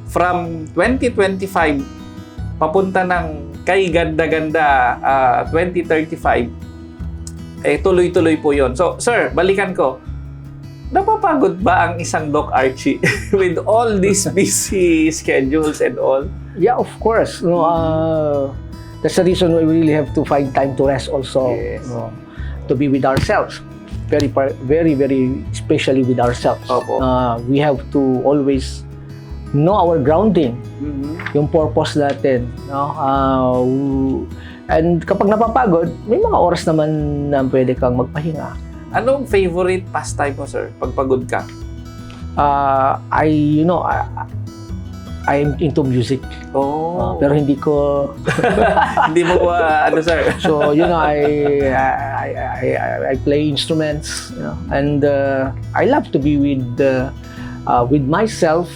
A: from 2025 papunta ng kay ganda-ganda 2035 tuloy-tuloy po yon. So sir, balikan ko, napapagod ba ang isang Doc Archie with all these busy schedules and all?
E: Yeah, of course. No, that's the reason why we really have to find time to rest also.
A: Yes.
E: To be with ourselves. Very, very, especially with ourselves.
A: Opo.
E: We have to always know our grounding, yung purpose natin. No? And kapag napapagod, may mga oras naman na pwede kang magpahinga.
A: Anong favorite pastime mo, sir, pag pagod ka?
E: I'm into music.
A: Oh.
E: Pero hindi ko
A: Hindi mo sir?
E: so I play instruments, and I love to be with myself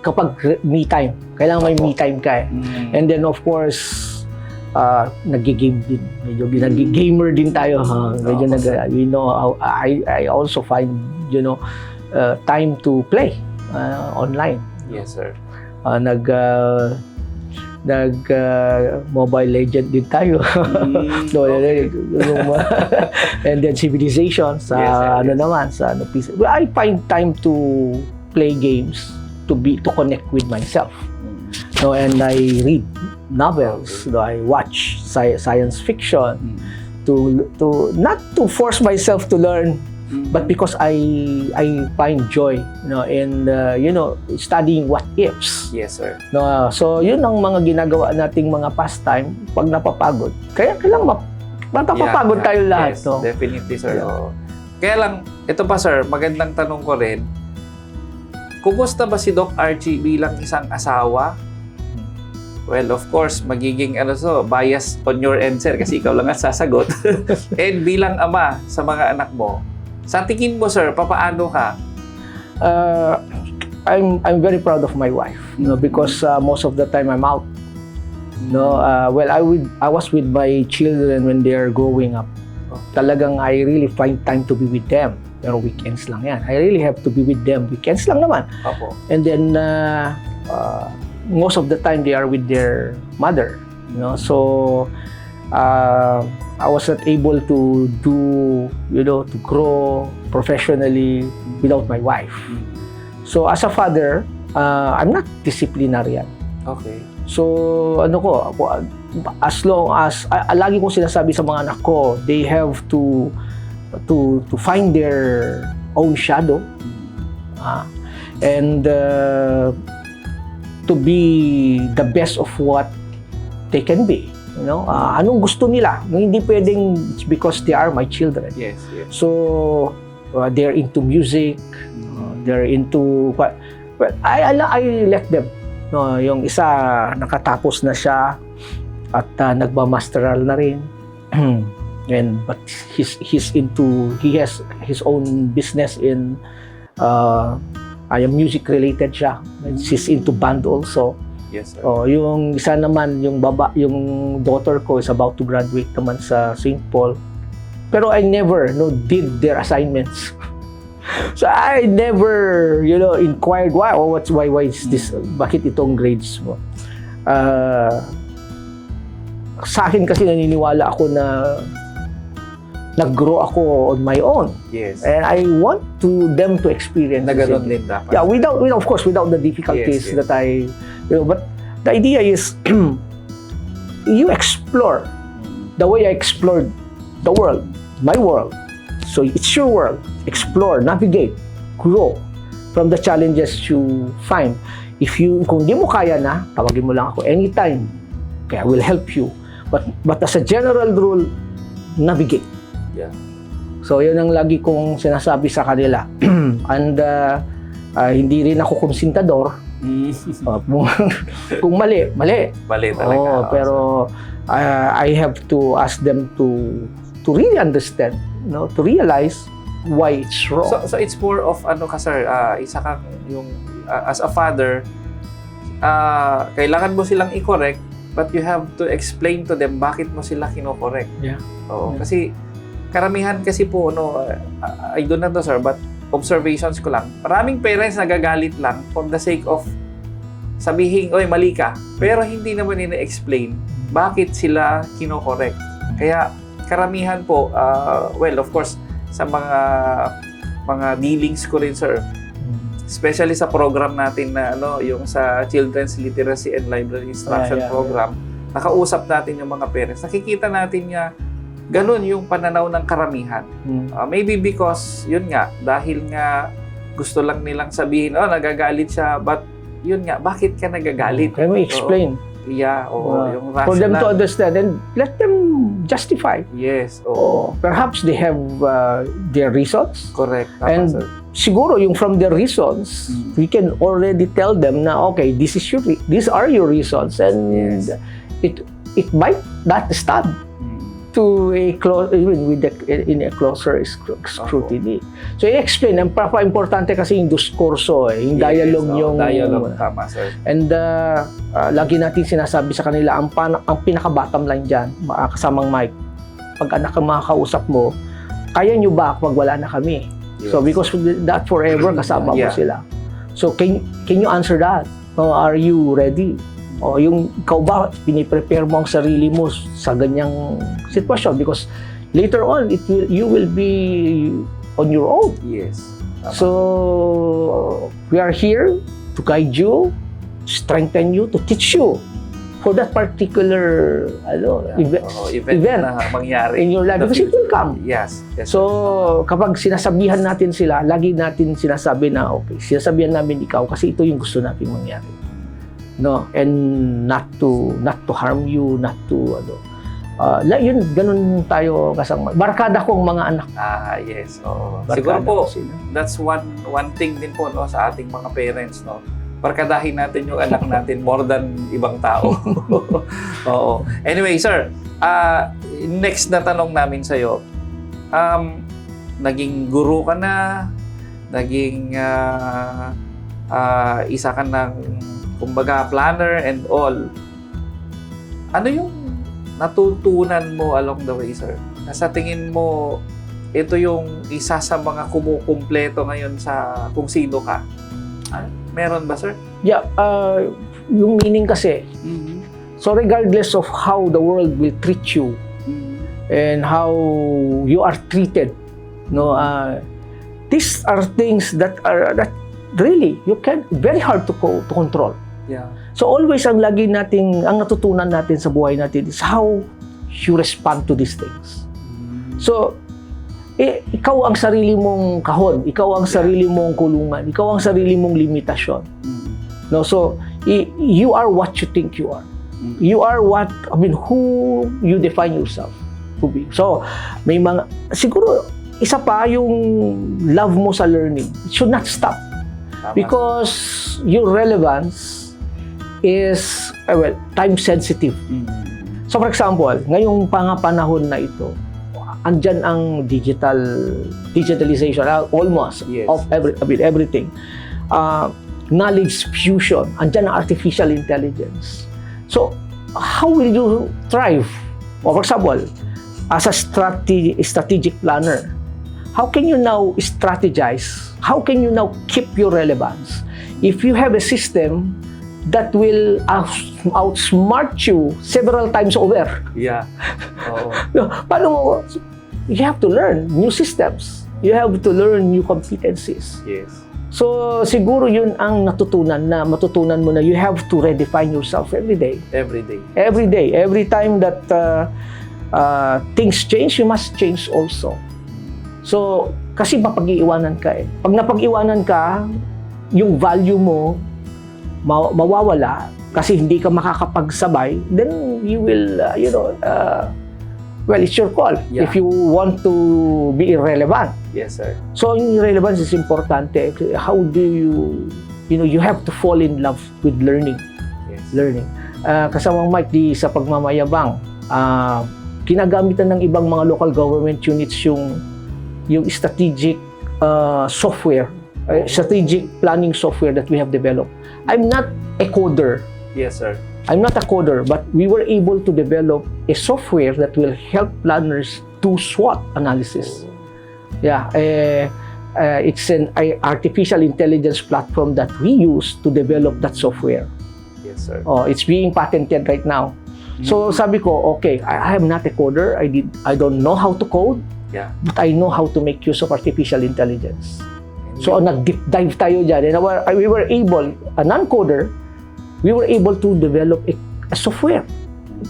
E: kapag me time. Kailangan may me time ka eh. And then of course nag-game din. Medyo nag-gamer din tayo. Medyo I also find time to play online.
A: Yes, sir.
E: Mobile Legend din tayo. And then Civilization sa PC. Well, I find time to play games to connect with myself. And I read novels, I watch science fiction to not to force myself to learn, but because I find joy, in studying what ifs.
A: Yes, sir.
E: No, so yun ang mga ginagawa nating mga pastime pag napapagod. Kaya kailangan mapapagod tayo lahat,
A: Yes,
E: no?
A: definitely, sir.
E: Yeah.
A: Oo. Kaya lang, ito pa, sir, magandang tanong ko rin. Kumusta ba si Doc Archie bilang isang asawa? Well, of course, magiging bias on your end, sir, kasi ikaw lang ang sasagot. And bilang ama sa mga anak mo, sa tingin mo, sir, papaano ka?
E: I'm very proud of my wife, because most of the time I'm out. Well, I was with my children when they are growing up. Talagang I really find time to be with them. Pero weekends lang yan. I really have to be with them. Weekends lang naman.
A: Opo.
E: And then most of the time they are with their mother. So I was not able to to grow professionally without my wife. So as a father, I'm not disciplinarian.
A: Okay.
E: So as long as lagi kong sinasabi sa mga anak ko, they have to find their own shadow, and to be the best of what they can be. Anong gusto nila? Hindi pwedeng it's because they are my children.
A: Yes, yes.
E: So they're into music, they're into I let them. Yung isa nakatapos na siya at nagba-masteral na rin. But he has his own business in music related siya. She's into band also.
A: Yes, sir.
E: Yung isa naman, yung daughter ko is about to graduate naman sa St. Paul. Pero I never did their assignments. So I never, inquired why is this, bakit itong grades mo? Sa akin kasi naniniwala ako na nag-grow ako on my own.
A: Yes.
E: And I want them to experience
A: Na
E: the
A: ganun
E: same
A: din dapat.
E: Yeah, of course, without the difficulties
A: Yes, yes.
E: that but the idea is you explore the way I explored the world, my world. So it's your world. Explore, navigate, grow from the challenges you find. Kung di mo kaya na, tawagin mo lang ako anytime. Okay, I will help you. But as a general rule, navigate.
A: Yeah.
E: So, yun ang lagi kong sinasabi sa kanila. And hindi rin ako konsintador. Kung mali.
A: Bali talaga.
E: Pero I have to ask them to really understand, to realize why it's wrong.
A: So it's more of sir, isa kang yung as a father, kailangan mo silang i-correct, but you have to explain to them bakit mo sila kino-correct.
E: Yeah.
A: Oo, kasi karamihan kasi po I don't know sir, but observations ko lang. Maraming parents nagagalit lang for the sake of sabihin, oy, mali ka. Pero hindi naman ina-explain bakit sila kino-correct. Kaya karamihan po, well, of course, sa mga dealings ko rin, sir, especially sa program natin na yung sa Children's Literacy and Library Instruction Program, nakausap natin yung mga parents. Nakikita natin nga ganun yung pananaw ng karamihan. Maybe because, yun nga, dahil nga gusto lang nilang sabihin, nagagalit siya, but yun nga, bakit ka nagagalit?
E: Can we explain?
A: Yeah, yung rational.
E: For them to understand and let them justify.
A: Yes,
E: Perhaps they have their reasons.
A: correct. Tama,
E: And
A: sir.
E: siguro yung from their reasons, we can already tell them na okay, these are your reasons, and
A: Yes.
E: it might not stand to in a closer scrutiny. So i-explain, ang importante kasi yung diskurso, yung dialogue yung
A: dialogue, tama, sir.
E: and lagi natin sinasabi sa kanila ang pinaka-bottom line diyan, kasamang mic. Pag anak ang makakausap mo, kaya nyo ba pag wala na kami? So because that forever kasama mo sila. So can you answer that? Are you ready? O yung ikaw ba piniprepare mo ang sarili mo sa ganyang sitwasyon, because later on you will be on your own.
A: Yes. Tama.
E: So we are here to guide you, strengthen you, to teach you for that particular event
A: na mangyari
E: in your life, because it will come.
A: Yes.
E: So, kapag sinasabihan natin sila, lagi natin sinasabi na, okay, sinasabihan namin ikaw kasi ito yung gusto natin mangyari. No? And not to harm you, not to, yun, ganun tayo kasang, barkada kong mga anak.
A: Yes.
E: Barkada
A: Siguro po,
E: ko sila.
A: that's one thing din po sa ating mga parents, barkadahin natin yung anak natin more than ibang tao. Oo. Anyway, sir, next na tanong namin sa'yo. Naging guru ka na, naging isa ka ng, kumbaga, planner and all. Ano yung natutunan mo along the way, sir? Sa tingin mo, ito yung isa sa mga kumukumpleto ngayon sa kung sino ka? Meron ba, sir?
E: Yeah, yung meaning kasi, so regardless of how the world will treat you and how you are treated, these are things that really you can very hard to control.
A: Yeah.
E: So always ang natutunan natin sa buhay natin is how you respond to these things. So ikaw ang sarili mong kahon, ikaw ang sarili mong kulungan, ikaw ang sarili mong limitasyon. So you are what you think you are. You are who you define yourself to be. So may siguro isa pa yung love mo sa learning. It should not stop.
A: Tama.
E: Because your relevance is time sensitive. So for example, ngayong panahon na ito, andyan ang digitalization almost
A: Yes.
E: of everything. Knowledge fusion, andyan ang artificial intelligence. So how will you thrive? For example, as a strategic planner, how can you now strategize? How can you now keep your relevance? If you have a system that will outsmart you several times over,
A: Yeah. Oo.
E: paano mo? You have to learn new systems. You have to learn new competencies.
A: Yes.
E: So, siguro yun ang matutunan mo na you have to redefine yourself every day.
A: Every day.
E: Every day. Every time that things change, you must change also. So, kasi mapag-iiwanan ka eh. Pag napag-iwanan ka, yung value mo mawawala kasi hindi ka makakapagsabay, then you will, well, it's your call
A: Yeah.
E: if you want to be irrelevant.
A: Yes, sir.
E: So, yung relevance is importante. How do you have to fall in love with learning.
A: Yes.
E: Learning. Kasamang Mike, di sa pagmamayabang, kinagamitan ng ibang mga local government units yung strategic software, strategic planning software that we have developed. I'm not a coder.
A: Yes, sir.
E: I'm not a coder, but we were able to develop a software that will help planners do SWOT analysis. Yeah, it's an artificial intelligence platform that we use to develop that software.
A: Yes, sir.
E: Oh, it's being patented right now. So sabi ko, okay, I am not a coder. I don't know how to code,
A: Yeah.
E: but I know how to make use of artificial intelligence. So nag-deep dive tayo dyan. And we were able, a non-coder, we were able to develop a software.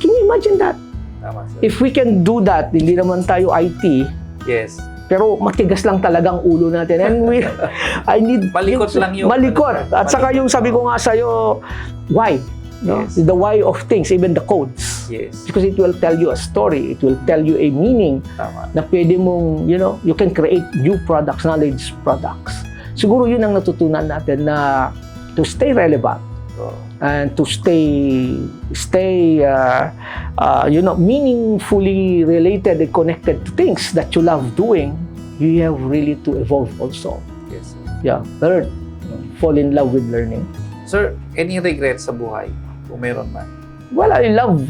E: Can you imagine that?
A: Tama, sir.
E: If we can do that, hindi naman tayo IT,
A: Yes.
E: pero matigas lang talagang ulo natin. And I need...
A: Malikot lang yun.
E: Malikot. At saka yung sabi ko nga sa'yo, why? No?
A: Yes.
E: The why of things, even the codes.
A: Yes.
E: Because it will tell you a story. It will tell you a meaning
A: Tama.
E: na pwede mong, you can create new products, knowledge products. Siguro yun ang natutunan natin na to stay relevant
A: So,
E: and to stay meaningfully related and connected to things that you love doing, you have really to evolve also.
A: yes, sir.
E: Yeah, learn. Fall in love with learning.
A: Sir, any regrets sa buhay? Kung meron man.
E: Well, I love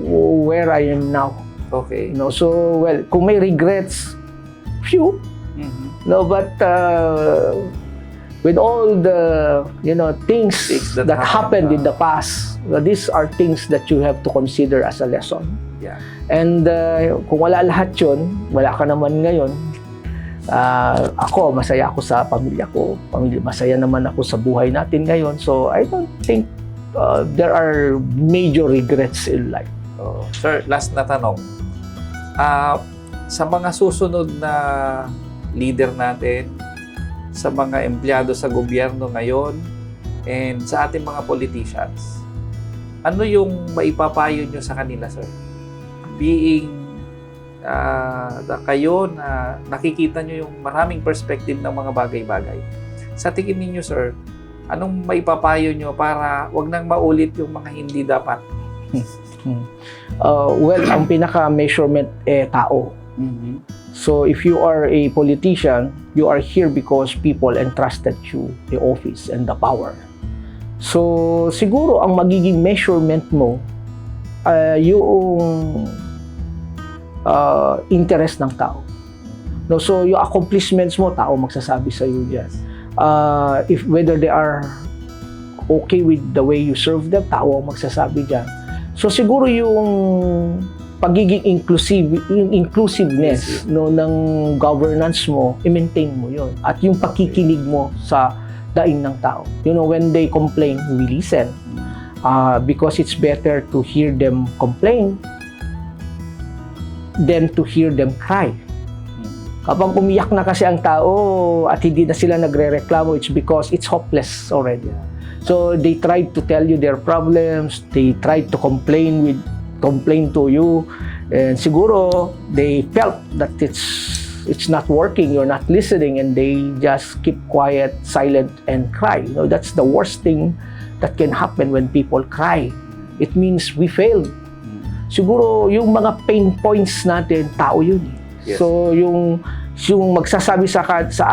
E: where I am now.
A: Okay.
E: So, well, kung may regrets, few.
A: Mhm.
E: No, but with all the things
A: Things that
E: that happened
A: happened,
E: in the past, these are things that you have to consider as a lesson.
A: Yeah.
E: And kung wala lahat yun, wala ka naman ngayon. Ako, masaya ako sa pamilya ko. Masaya naman ako sa buhay natin ngayon. So I don't think there are major regrets in life.
A: Oh. Sir, last na tanong. Sa mga susunod na leader natin, sa mga empleyado sa gobyerno ngayon, and sa ating mga politicians, ano yung maipapayo nyo sa kanila, sir? Being kayo na nakikita nyo yung maraming perspective ng mga bagay-bagay. Sa tingin ninyo, sir, anong maipapayo nyo para wag nang maulit yung mga hindi dapat?
E: Well, ang pinaka-measurement tao. So if you are a politician, you are here because people entrusted you the office and the power. So siguro ang magiging measurement mo yung interest ng tao. No, so yung accomplishments mo, tao magsasabi sa iyo diyan. If whether they are okay with the way you serve them, tao ang magsasabi diyan. So siguro yung pagiging inclusiveness ng governance mo, i-maintain mo yun. At yung pakikinig mo sa daing ng tao. When they complain, we listen. Because it's better to hear them complain than to hear them cry. Kapag umiyak na kasi ang tao at hindi na sila nagre-reklamo, it's because it's hopeless already. So they tried to tell you their problems, they tried to complain to you, and siguro they felt that it's not working, you're not listening, and they just keep quiet, silent, and cry. That's the worst thing that can happen when people cry. It means we failed. Siguro yung mga pain points natin, tao yun.
A: Yes.
E: So yung magsasabi sa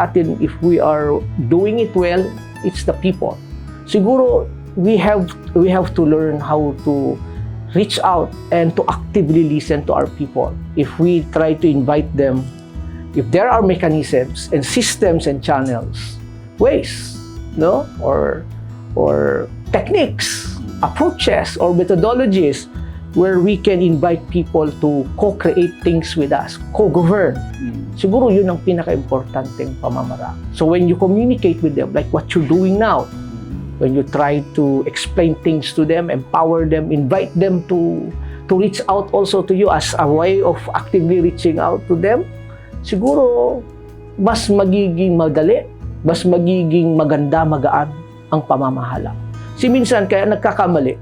E: atin if we are doing it well, it's the people. Siguro we have to learn how to reach out and to actively listen to our people. If we try to invite them if there are mechanisms and systems and channels, ways, no, or techniques, approaches, or methodologies where we can invite people to co-create things with us, co-govern. Siguro yun ang pinaka-importanteng pamamaraan. So when you communicate with them, like what you're doing now, when you try to explain things to them, empower them, invite them to reach out also to you as a way of actively reaching out to them, siguro mas magiging madali, mas magiging maganda, magaan ang pamamahala. Minsan kaya nagkakamali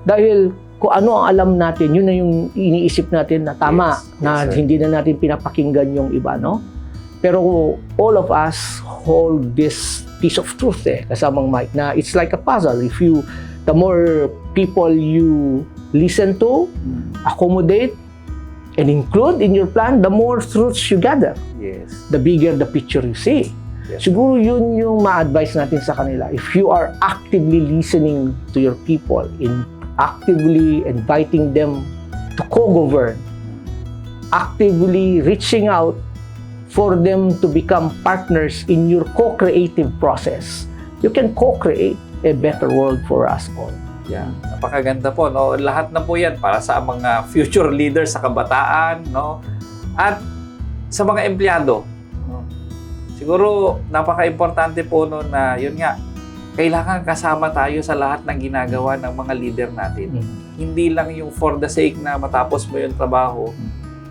E: dahil kung ano ang alam natin, yun na yung iniisip natin na tama,
A: Yes,
E: na
A: sir.
E: hindi na natin pinapakinggan yung iba, no? Pero all of us hold this piece of truth kasamang Mike, na it's like a puzzle. The more people you listen to, accommodate, and include in your plan, the more truths you gather.
A: Yes.
E: The bigger the picture you see.
A: Yes.
E: Siguro yun yung ma-advise natin sa kanila. If you are actively listening to your people, actively inviting them to co-govern, actively reaching out for them to become partners in your co-creative process, you can co-create a better world for us all.
A: Yeah, napakaganda po, no? Lahat na po 'yan para sa mga future leaders sa kabataan, no? At sa mga empleyado, no? Siguro napaka-importante po no na 'yun nga, kailangan kasama tayo sa lahat ng ginagawa ng mga leader natin. Hindi lang yung for the sake na matapos mo yung trabaho.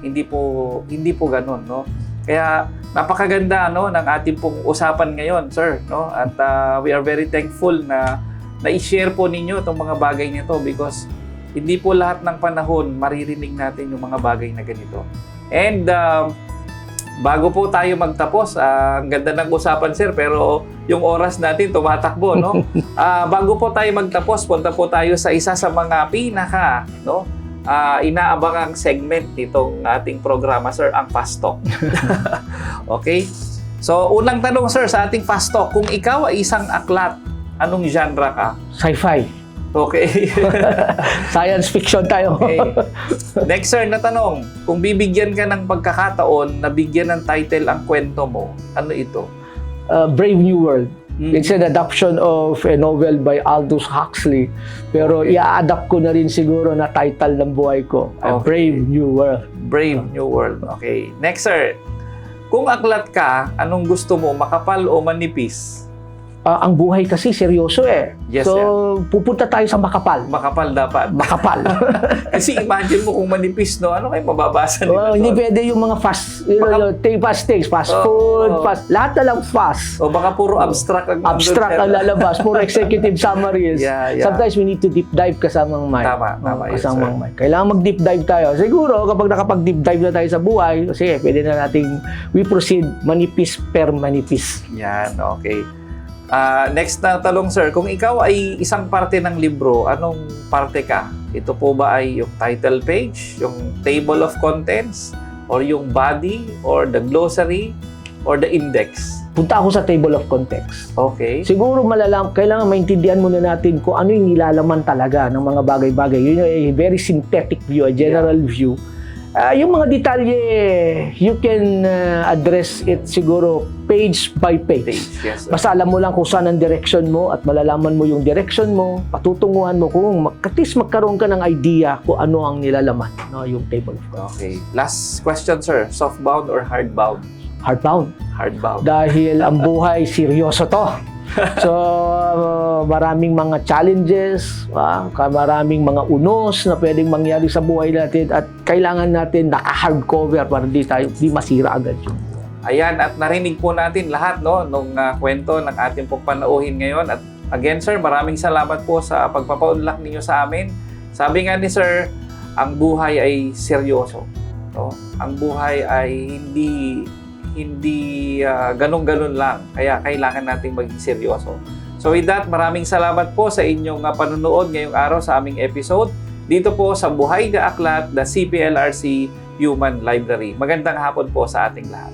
A: Hindi po ganoon, no? Kaya napakaganda no ng ating pong usapan ngayon, sir, no? At we are very thankful na i-share po ninyo itong mga bagay nito because hindi po lahat ng panahon maririnig natin yung mga bagay na ganito. And bago po tayo magtapos, ang ganda ng usapan, sir, pero yung oras natin tumatakbo, no? Bago po tayo magtapos, punta po tayo sa isa sa mga pinaka, no? Inaabangang segment nitong ating programa, sir, ang Fast Talk. Okay? So, unang tanong, sir, sa ating Fast Talk, kung ikaw ay isang aklat, anong genre ka?
E: Sci-fi.
A: Okay.
E: Science fiction tayo.
A: Okay. Next, sir, na tanong, kung bibigyan ka ng pagkakataon na bigyan ng title ang kwento mo, ano ito?
E: Brave New World. It's an adaptation of a novel by Aldous Huxley. Pero i-adapt ko na rin siguro na title ng buhay ko. A
A: Okay.
E: Brave New World.
A: Brave New World. Okay. Next, sir. Kung aklat ka, anong gusto mo, makapal o manipis?
E: Ang buhay kasi seryoso
A: Yes,
E: so, pupunta tayo sa makapal.
A: Makapal dapat.
E: Makapal.
A: Kasi imagine mo kung manipis, no? Ano kayo mababasa nila
E: Well, hindi
A: doon?
E: pwede yung mga fast, fast things, fast
A: Oo,
E: food,
A: oo.
E: fast, lahat na lang fast.
A: O baka puro abstract ang
E: Abstract ang lalabas, puro executive summaries.
A: Yeah.
E: Sometimes we need to deep dive kasamang Mike.
A: Tama, yun,
E: Kasamang Mike. Kailangan mag-deep dive tayo. Siguro, kapag nakapag-deep dive na tayo sa buhay, sige, pwede na nating we proceed manipis per manipis.
A: Yan, okay. Next na talong, sir. Kung ikaw ay isang parte ng libro, anong parte ka? Ito po ba ay yung title page, yung table of contents, or yung body, or the glossary, or the index?
E: Punta ako sa table of context.
A: Okay.
E: Siguro kailangan maintindihan muna natin kung ano yung nilalaman talaga ng mga bagay-bagay. Yun yung a very synthetic view, a general view. Yung mga detalye, you can address it siguro page by page.
A: Yes, sir.
E: Basta alam mo lang kung saan ang direction mo at malalaman mo yung direction mo, patutunguhan mo kung at least magkaroon ka ng idea kung ano ang nilalaman, no, yung table of contents.
A: Okay. Last question, sir. Softbound or hardbound?
E: Hardbound.
A: Hardbound.
E: Dahil ang buhay, seryoso to. So, maraming mga challenges, maraming mga unos na pwedeng mangyari sa buhay natin at kailangan natin naka-hardcover para di masira agad yun.
A: Ayan, at narinig po natin lahat, no, nung kwento ng ating pong panauhin ngayon. At again, sir, maraming salamat po sa pagpapaunlak ninyo sa amin. Sabi nga ni sir, ang buhay ay seryoso. No? Ang buhay ay hindi ganun-ganun lang. Kaya kailangan nating maging seryoso. So with that, maraming salamat po sa inyong panunood ngayong araw sa aming episode. Dito po sa Buhay na Aklat, the CPLRC Human Library. Magandang hapon po sa ating lahat.